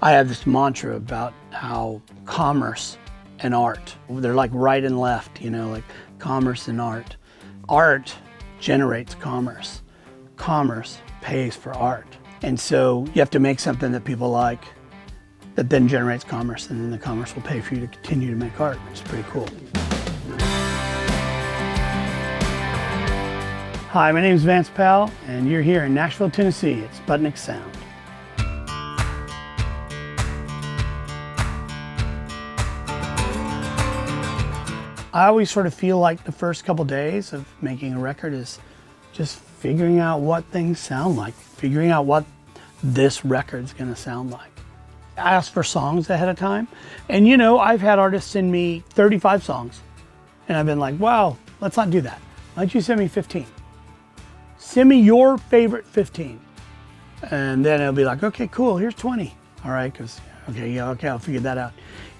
I have this mantra about how commerce and art, they're like right and left, you know, like commerce and art. Art generates commerce. Commerce pays for art. And so you have to make something that people like that then generates commerce, and then the commerce will pay for you to continue to make art, which is pretty cool. Hi, my name is Vance Powell, and you're here in Nashville, Tennessee. It's Sputnik Sound. I always sort of feel like the first couple days of making a record is just figuring out what things sound like, figuring out what this record's gonna sound like. I ask for songs ahead of time, and you know, I've had artists send me 35 songs, and I've been like, wow, let's not do that. Why don't you send me 15? Send me your favorite 15. And then it'll be like, okay, cool, here's 20. All right, because, okay, I'll figure that out.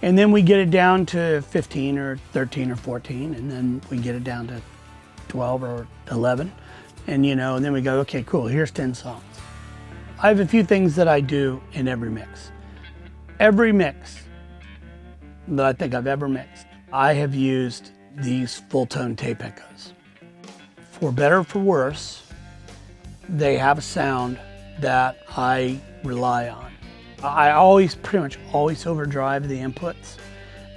And then we get it down to 15 or 13 or 14, and then we get it down to 12 or 11. And you know, and then we go, okay, cool, here's 10 songs. I have a few things that I do in every mix. Every mix that I think I've ever mixed, I have used these full tone tape echoes. For better or for worse, they have a sound that I rely on. I pretty much always overdrive the inputs,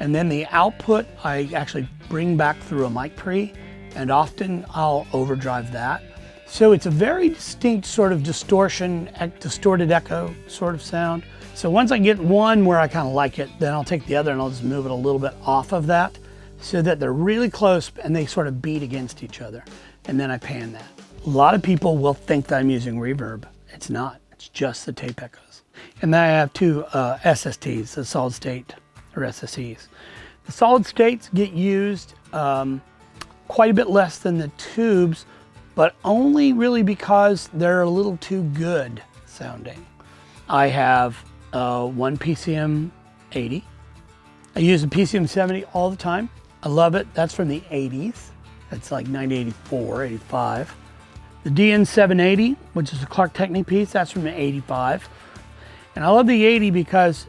and then the output I actually bring back through a mic pre, and often I'll overdrive that. So it's a very distinct sort of distorted echo sort of sound. So once I get one where I kind of like it, then I'll take the other and I'll just move it a little bit off of that so that they're really close and they sort of beat against each other. And then I pan that. A lot of people will think that I'm using reverb. It's not, it's just the tape echoes. And then I have two SSTs, the solid state or SSEs. The solid states get used quite a bit less than the tubes, but only really because they're a little too good sounding. I have one PCM 80. I use a PCM 70 all the time. I love it. That's from the 80s. That's like 1984, 85. The DN 780, which is a Clark Technic piece, that's from the 85. And I love the 80 because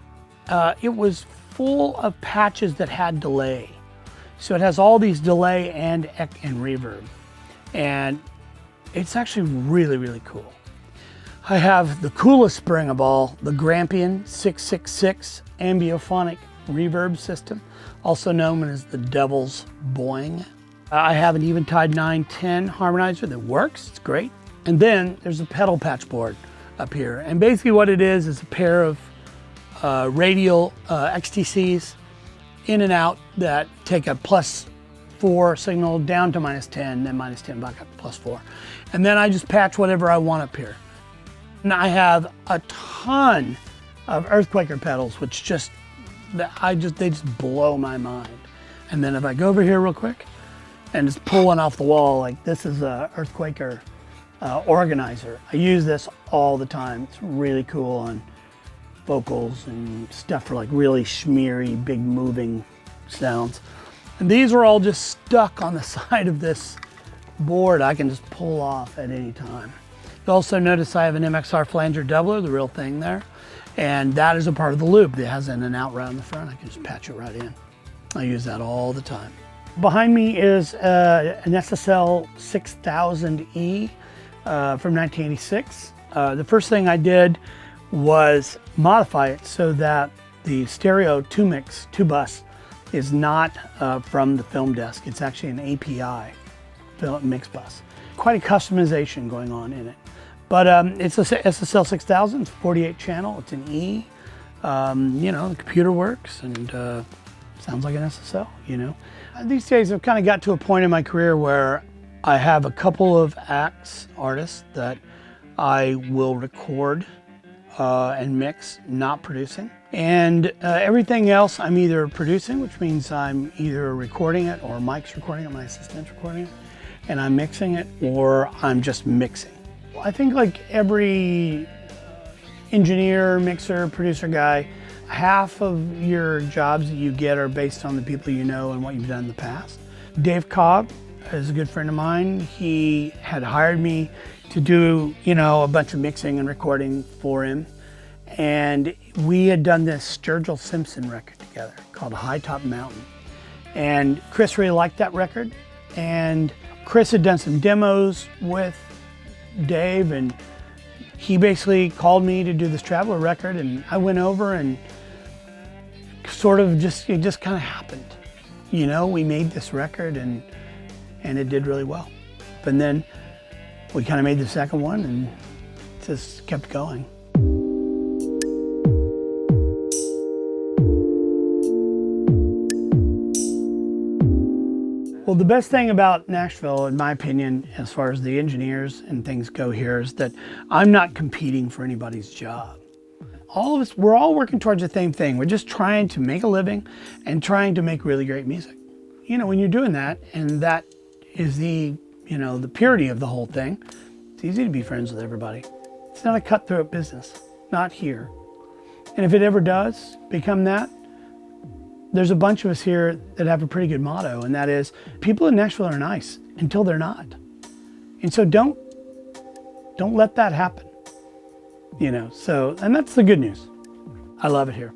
it was full of patches that had delay. So it has all these delay and reverb. And it's actually really, really cool. I have the coolest spring of all, the Grampian 666 ambiophonic reverb system, also known as the Devil's Boing. I have an Eventide 910 harmonizer that works, it's great. And then there's a pedal patch board up here. And basically what it is a pair of radial XTCs in and out that take a +4 signal down to -10, then -10 back up to +4. And then I just patch whatever I want up here. And I have a ton of Earthquaker pedals, which they just blow my mind. And then if I go over here real quick and just pull one off the wall, like this is a Earthquaker organizer. I use this all the time. It's really cool on vocals and stuff for like really schmeary, big moving sounds. And these are all just stuck on the side of this board. I can just pull off at any time. You'll also notice I have an MXR flanger doubler, the real thing there. And that is a part of the loop that has an out route in the front. I can just patch it right in. I use that all the time. Behind me is an SSL 6000E from 1986. The first thing I did was modify it so that the stereo 2-bus is not from the film desk. It's actually an API mix bus. Quite a customization going on in it. But it's a SSL 6000, it's 48 channel, it's an E. You know, the computer works and sounds like an SSL, you know. These days I've kind of got to a point in my career where I have a couple of artists that I will record and mix, not producing. And everything else I'm either producing, which means I'm either recording it or Mike's recording it, my assistant's recording it, and I'm mixing it, or I'm just mixing. I think like every engineer, mixer, producer guy, half of your jobs that you get are based on the people you know and what you've done in the past. Dave Cobb is a good friend of mine. He had hired me to do, you know, a bunch of mixing and recording for him. And we had done this Sturgill Simpson record together called High Top Mountain. And Chris really liked that record. And Chris had done some demos with Dave, and he basically called me to do this Traveler record, and I went over and sort of it just kind of happened. You know, we made this record and it did really well. And then we kind of made the second one and just kept going. Well, the best thing about Nashville, in my opinion, as far as the engineers and things go here, is that I'm not competing for anybody's job. All of us, we're all working towards the same thing. We're just trying to make a living and trying to make really great music. You know, when you're doing that, and that is the purity of the whole thing, it's easy to be friends with everybody. It's not a cutthroat business, not here. And if it ever does become that, there's a bunch of us here that have a pretty good motto, and that is, people in Nashville are nice until they're not. And so don't let that happen. You know, and that's the good news. I love it here.